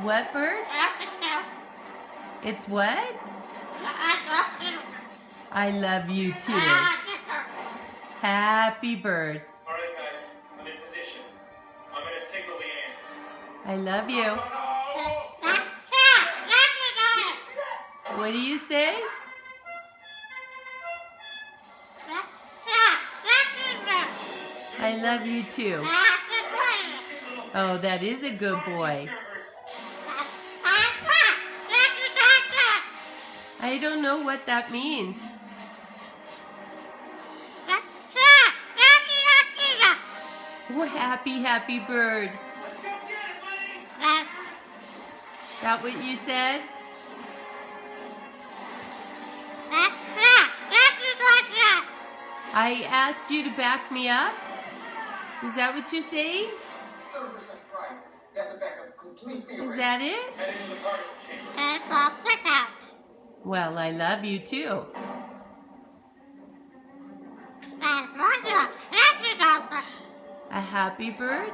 what bird? It's what? I love you too. Happy bird. All right, guys, I'm in position. I'm gonna signal the ants. I love you. What do you say? I love you too. Oh, that is a good boy. I don't know what that means. Oh, happy bird. Is that what you said? I asked you to back me up? Is that what you're saying? Is that it? Well, I love you too. A happy bird?